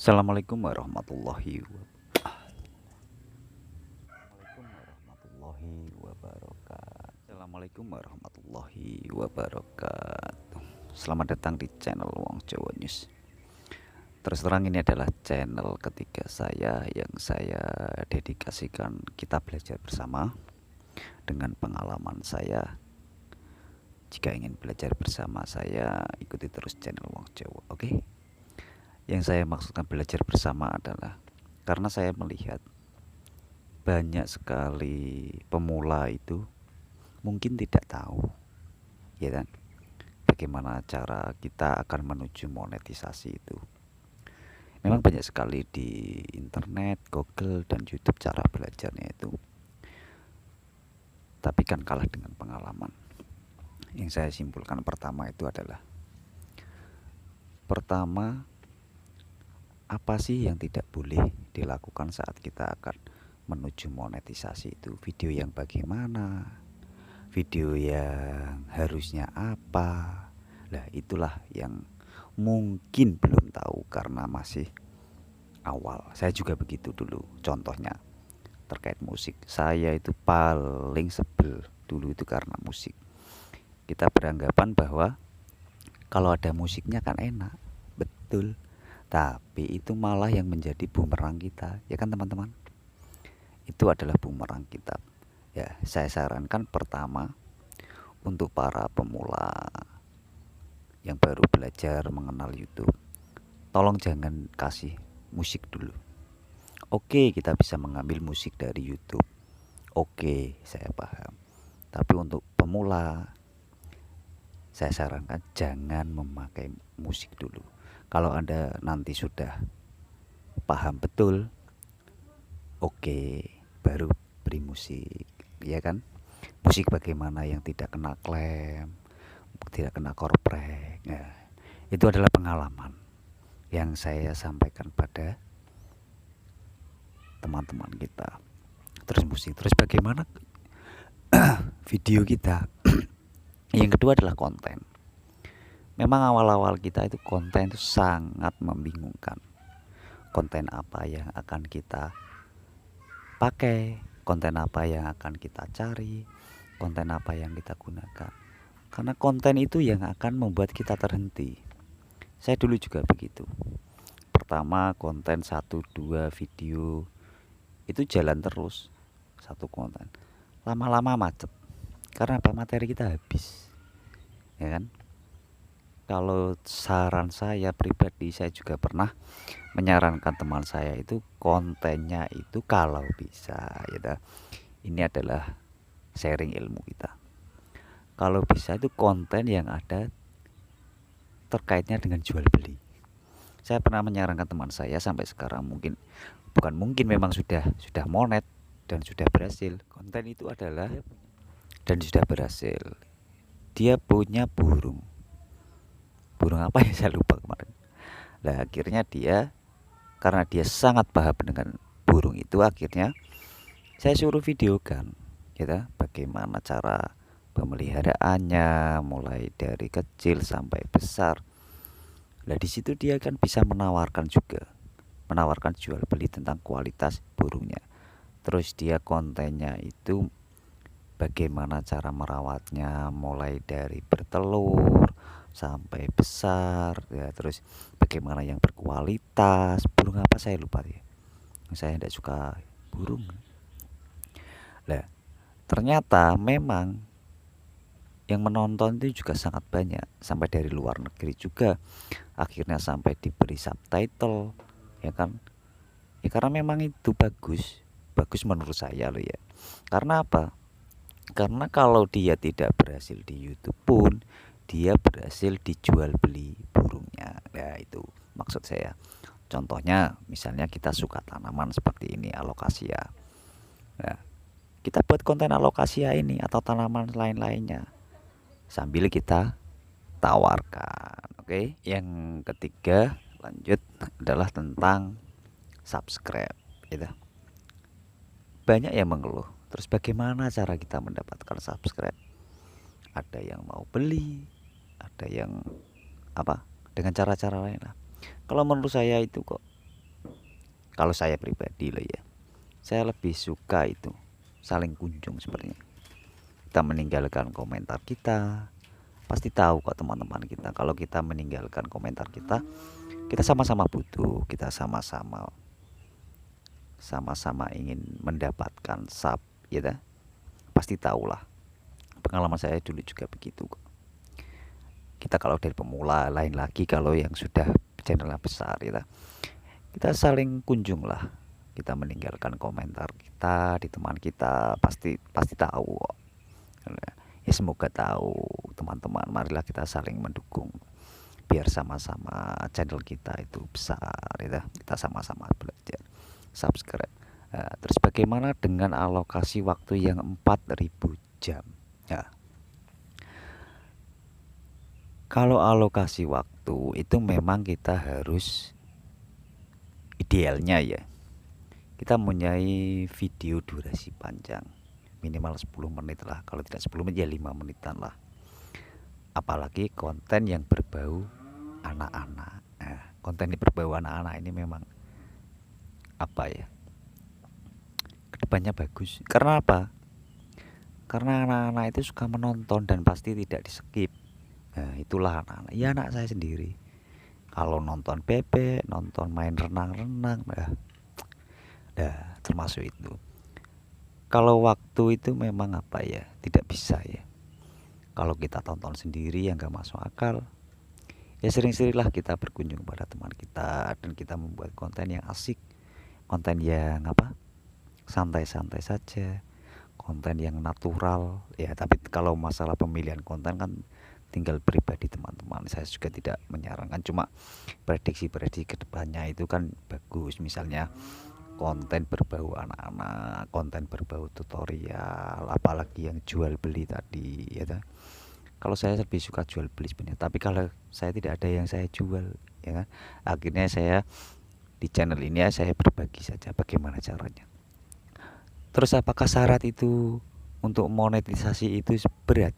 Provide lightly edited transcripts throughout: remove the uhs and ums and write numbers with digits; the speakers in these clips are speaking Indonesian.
Assalamualaikum wabarakatuh. Assalamualaikum warahmatullahi wabarakatuh. Selamat datang di channel Wong Jawa News. Terus terang ini adalah channel ketiga saya yang saya dedikasikan kita belajar bersama dengan pengalaman saya. Jika ingin belajar bersama saya, ikuti terus channel Wong Jawa, oke? Yang saya maksudkan belajar bersama adalah karena saya melihat banyak sekali pemula itu mungkin tidak tahu, ya kan, bagaimana cara kita akan menuju monetisasi itu. Memang banyak sekali di internet, Google, dan YouTube cara belajarnya itu, tapi kan kalah dengan pengalaman. Yang saya simpulkan pertama itu adalah, pertama, apa sih yang tidak boleh dilakukan saat kita akan menuju monetisasi itu? Video yang bagaimana? Video yang harusnya apa? Nah, itulah yang mungkin belum tahu karena masih awal. Saya juga begitu dulu. Contohnya terkait musik, saya itu paling sebel dulu itu karena musik. Kita beranggapan bahwa kalau ada musiknya kan enak, betul. Tapi itu malah yang menjadi bumerang kita, ya kan teman-teman? Itu adalah bumerang kita. Ya, saya sarankan pertama untuk para pemula yang baru belajar mengenal YouTube, tolong jangan kasih musik dulu. Oke, kita bisa mengambil musik dari YouTube. Oke, saya paham. Tapi untuk pemula, saya sarankan jangan memakai musik dulu. Kalau Anda nanti sudah paham betul, oke, baru beri musik, ya kan? Musik bagaimana yang tidak kena klaim, tidak kena korprek. Nah, itu adalah pengalaman yang saya sampaikan pada teman-teman kita. Terus musik, terus bagaimana video kita. Yang kedua adalah konten. Memang awal-awal kita itu konten itu sangat membingungkan. Konten apa yang akan kita pakai, konten apa yang akan kita cari, konten apa yang kita gunakan. Karena konten itu yang akan membuat kita terhenti. Saya dulu juga begitu. Pertama konten 1-2 video itu jalan terus, satu konten. Lama-lama macet. Karena apa? Materi kita habis. Ya kan? Kalau saran saya pribadi, saya juga pernah menyarankan teman saya itu kontennya itu kalau bisa, ya, ini adalah sharing ilmu kita. Kalau bisa itu konten yang ada terkaitnya dengan jual beli. Saya pernah menyarankan teman saya sampai sekarang mungkin memang sudah monet dan sudah berhasil. Konten itu adalah dan sudah berhasil. Dia punya burung apa ya, saya lupa kemarin. Nah, akhirnya karena dia sangat paham dengan burung itu, akhirnya saya suruh videokan, gitu, bagaimana cara pemeliharaannya mulai dari kecil sampai besar. Nah, di situ dia kan bisa menawarkan jual beli tentang kualitas burungnya. Terus dia kontennya itu bagaimana cara merawatnya mulai dari bertelur sampai besar, ya, terus bagaimana yang berkualitas, burung apa saya lupa ya, saya tidak suka burung. Nah, ternyata memang yang menonton itu juga sangat banyak, sampai dari luar negeri juga, akhirnya sampai diberi subtitle, ya kan, ya karena memang itu bagus menurut saya loh ya. Karena apa? Karena kalau dia tidak berhasil di YouTube pun dia berhasil dijual beli burungnya. Ya, itu maksud saya. Contohnya misalnya kita suka tanaman seperti ini, alokasia. Nah, kita buat konten alokasia ini atau tanaman lain-lainnya sambil kita tawarkan. Oke. Yang ketiga lanjut adalah tentang subscribe, gitu. Banyak yang mengeluh. Terus bagaimana cara kita mendapatkan subscribe? Ada yang mau beli, ada yang apa, dengan cara-cara lain lah. Kalau menurut saya itu kok Kalau saya pribadi loh ya, saya lebih suka itu saling kunjung sepertinya. Kita meninggalkan komentar kita, pasti tahu kok teman-teman kita kalau kita meninggalkan komentar kita, kita sama-sama butuh, kita sama-sama ingin mendapatkan sub, ya pasti tahulah. Pengalaman saya dulu juga begitu kok. Kita kalau dari pemula, lain lagi kalau yang sudah channelnya besar, ya kita saling kunjung lah. Kita meninggalkan komentar kita di teman kita, pasti tahu kok. Ya semoga tahu teman-teman, marilah kita saling mendukung biar sama-sama channel kita itu besar, ya kita sama-sama belajar, subscribe. Terus bagaimana dengan alokasi waktu yang 4000 jam ya? Kalau alokasi waktu itu memang kita harus idealnya ya, kita mempunyai video durasi panjang minimal 10 menit lah, kalau tidak 10 menit ya 5 menitan lah. Apalagi konten yang berbau anak-anak. Konten yang berbau anak-anak ini memang apa ya, kedepannya bagus. Karena apa? Karena anak-anak itu suka menonton dan pasti tidak di skip. Nah itulah anak-anak, ya anak saya sendiri kalau nonton bebek, nonton main renang-renang, termasuk itu. Kalau waktu itu memang apa ya, tidak bisa ya. Kalau kita tonton sendiri yang gak masuk akal, ya sering-seringlah kita berkunjung pada teman kita dan kita membuat konten yang asik, konten yang apa, santai-santai saja, konten yang natural ya. Tapi kalau masalah pemilihan konten kan tinggal pribadi teman-teman, saya juga tidak menyarankan, cuma prediksi-prediksi kedepannya itu kan bagus. Misalnya konten berbau anak-anak, konten berbau tutorial, apalagi yang jual beli tadi ya. Kalau saya lebih suka jual beli sebenarnya, tapi kalau saya tidak ada yang saya jual ya kan, akhirnya saya di channel ini ya saya berbagi saja bagaimana caranya. Terus apakah syarat itu untuk monetisasi itu berat?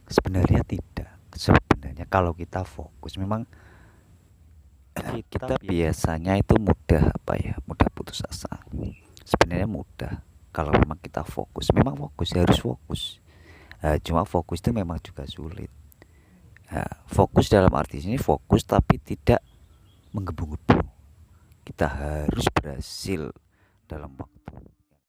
Sebenarnya tidak. Sebenarnya kalau kita fokus, memang kita biasanya itu mudah apa ya, mudah putus asa. Sebenarnya mudah kalau memang kita fokus, memang fokus, harus fokus. Cuma fokus itu memang juga sulit. Fokus dalam arti ini fokus tapi tidak menggebu-gebu. Kita harus berhasil dalam waktu